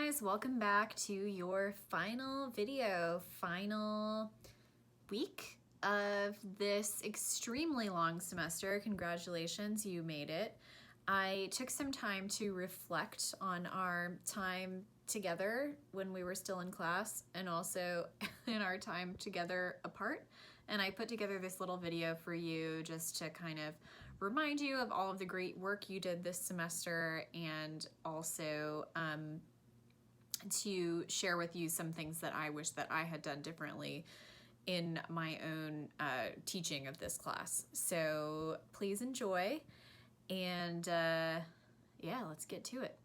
guys, welcome back to your final video, final week of this extremely long semester. Congratulations, you made it. I took some time to reflect on our time together when we were still in class and also in our time together apart. And I put together this little video for you just to kind of remind you of all of the great work you did this semester and also to share with you some things that I wish that I had done differently in my own teaching of this class. So please enjoy, and yeah, let's get to it.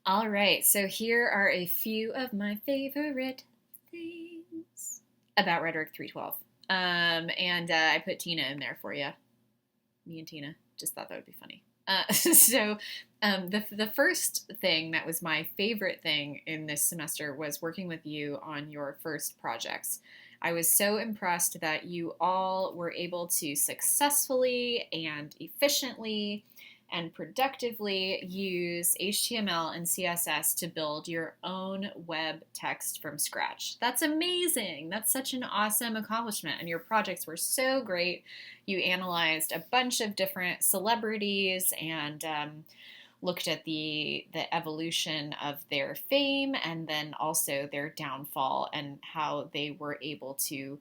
All right, so here are a few of my favorite things about Rhetoric 312. And I put Tina in there for you. Me and Tina just thought that would be funny. The first thing that was my favorite thing in this semester was working with you on your first projects. I was so impressed that you all were able to successfully and efficiently and productively use HTML and CSS to build your own web text from scratch. That's amazing. That's such an awesome accomplishment. And your projects were so great. You analyzed a bunch of different celebrities and looked at the evolution of their fame and then also their downfall and how they were able to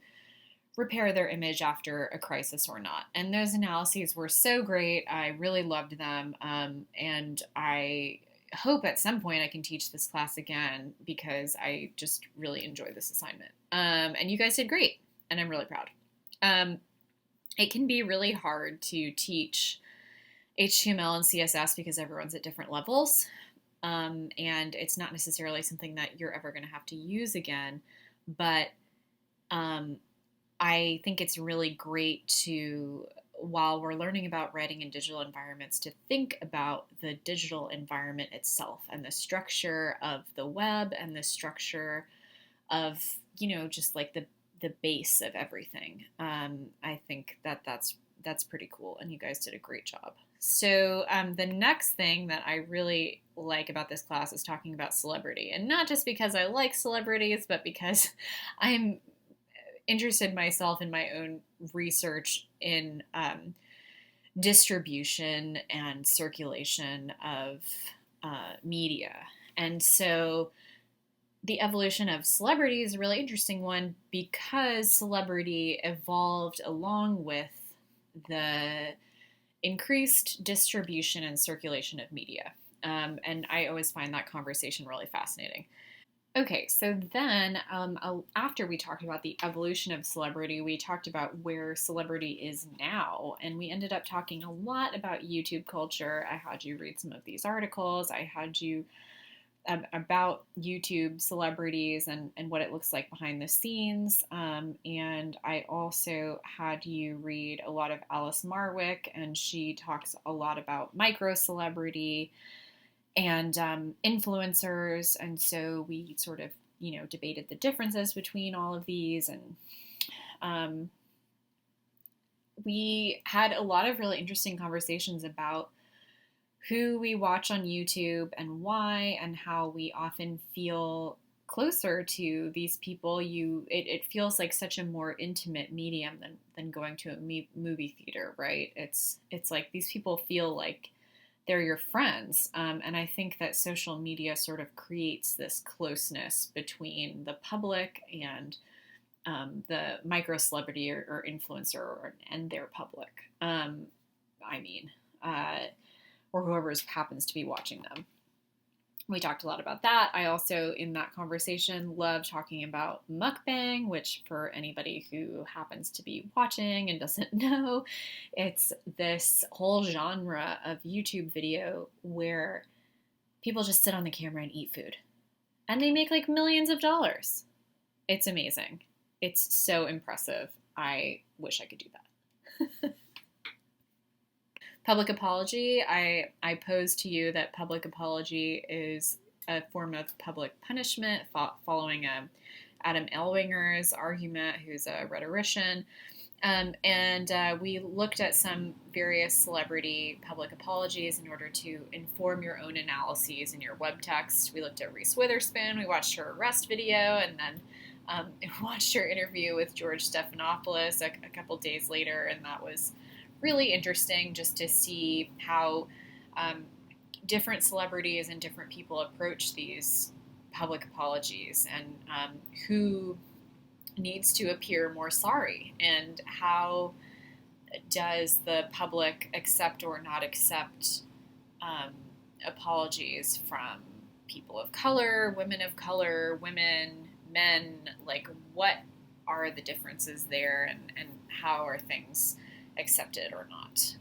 repair their image after a crisis or not. And those analyses were so great. I really loved them. And I hope at some point I can teach this class again because I just really enjoyed this assignment. And you guys did great, and I'm really proud. It can be really hard to teach HTML and CSS because everyone's at different levels. And it's not necessarily something that you're ever going to have to use again. But I think it's really great to, while we're learning about writing in digital environments, to think about the digital environment itself and the structure of the web and the structure of, just like the base of everything. I think that's pretty cool, and you guys did a great job. So the next thing that I really like about this class is talking about celebrity, and not just because I like celebrities, but because I'm interested myself in my own research in distribution and circulation of media. And so the evolution of celebrity is a really interesting one because celebrity evolved along with the increased distribution and circulation of media. And I always find that conversation really fascinating. Okay, so then after we talked about the evolution of celebrity, we talked about where celebrity is now, and we ended up talking a lot about YouTube culture. I had you read some of these articles. I had you about YouTube celebrities and what it looks like behind the scenes, and I also had you read a lot of Alice Marwick, and she talks a lot about micro-celebrity and influencers, and so we sort of, debated the differences between all of these, and we had a lot of really interesting conversations about who we watch on YouTube and why, and how we often feel closer to these people. It feels like such a more intimate medium than going to a movie theater, right? It's like these people feel like they're your friends. And I think that social media sort of creates this closeness between the public and the micro celebrity or influencer and their public. Or whoever happens to be watching them. We talked a lot about that. I also, in that conversation, love talking about mukbang, which for anybody who happens to be watching and doesn't know, it's this whole genre of YouTube video where people just sit on the camera and eat food. And they make like millions of dollars. It's amazing. It's so impressive. I wish I could do that. Public apology. I pose to you that public apology is a form of public punishment following Adam Ellwinger's argument, who's a rhetorician. We looked at some various celebrity public apologies in order to inform your own analyses in your web text. We looked at Reese Witherspoon, we watched her arrest video, and then watched her interview with George Stephanopoulos a couple days later, and that was really interesting just to see how different celebrities and different people approach these public apologies, and who needs to appear more sorry, and how does the public accept or not accept apologies from people of color, women, men, like what are the differences there, and how are things accepted or not.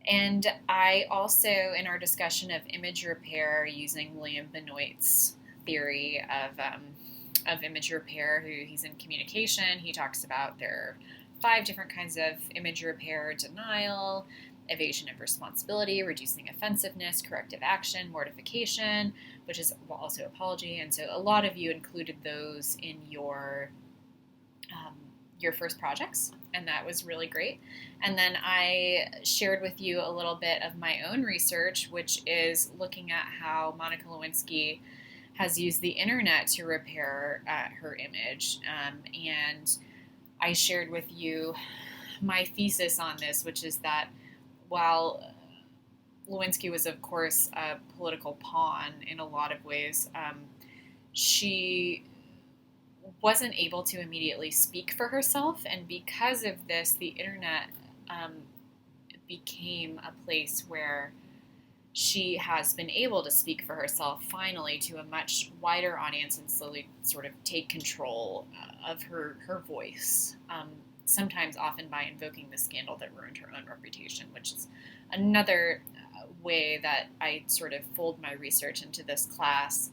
And I also, in our discussion of image repair using William Benoit's theory of image repair, he's in communication, he talks about there are 5 different kinds of image repair: denial, evasion of responsibility, reducing offensiveness, corrective action, mortification, which is also apology. And so a lot of you included those in your first projects, and that was really great. And then I shared with you a little bit of my own research, which is looking at how Monica Lewinsky has used the internet to repair her image. And I shared with you my thesis on this, which is that while Lewinsky was, of course, a political pawn in a lot of ways, she wasn't able to immediately speak for herself. And because of this, the internet became a place where she has been able to speak for herself finally to a much wider audience and slowly sort of take control of her voice, sometimes often by invoking the scandal that ruined her own reputation, which is another way that I sort of fold my research into this class,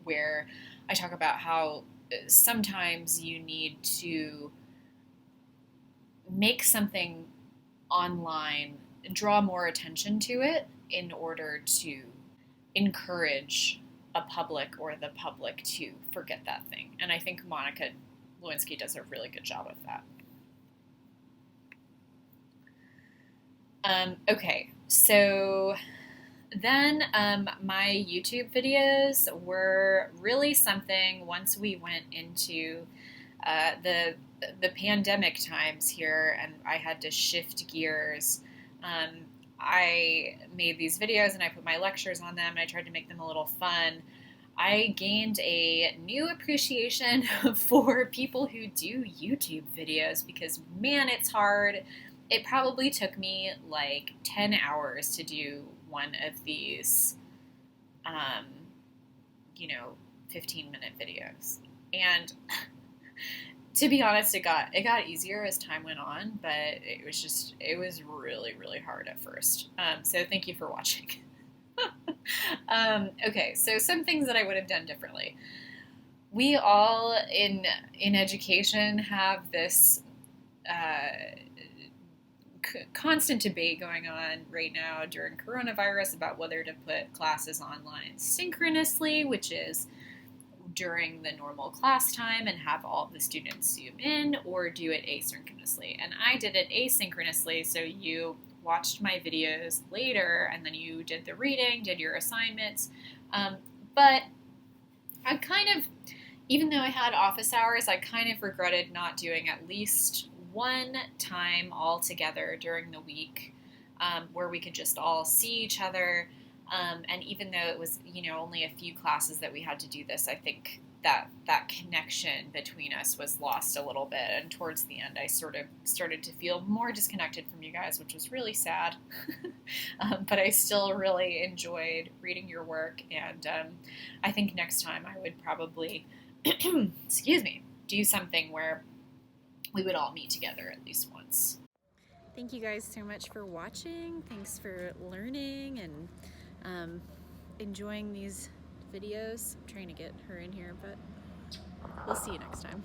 where I talk about how sometimes you need to make something online draw more attention to it in order to encourage a public or the public to forget that thing. And I think Monica Lewinsky does a really good job of that. Okay, so then my YouTube videos were really something once we went into the pandemic times here, and I had to shift gears. I made these videos and I put my lectures on them, and I tried to make them a little fun. I gained a new appreciation for people who do YouTube videos because, man, it's hard. It probably took me like 10 hours to do one of these, 15-minute videos. And to be honest, it got easier as time went on, but it was really, really hard at first. So thank you for watching. Okay, so some things that I would have done differently. We all in education have this constant debate going on right now during coronavirus about whether to put classes online synchronously, which is during the normal class time and have all the students zoom in, or do it asynchronously. And I did it asynchronously, so you watched my videos later and then you did the reading, did your assignments. But I kind of, even though I had office hours, I kind of regretted not doing at least one time all together during the week where we could just all see each other. And even though it was, only a few classes that we had to do this, I think that connection between us was lost a little bit. And towards the end, I sort of started to feel more disconnected from you guys, which was really sad. But I still really enjoyed reading your work. And I think next time I would probably, do something where we would all meet together at least once. Thank you guys so much for watching. Thanks for learning and enjoying these videos. I'm trying to get her in here, but we'll see you next time.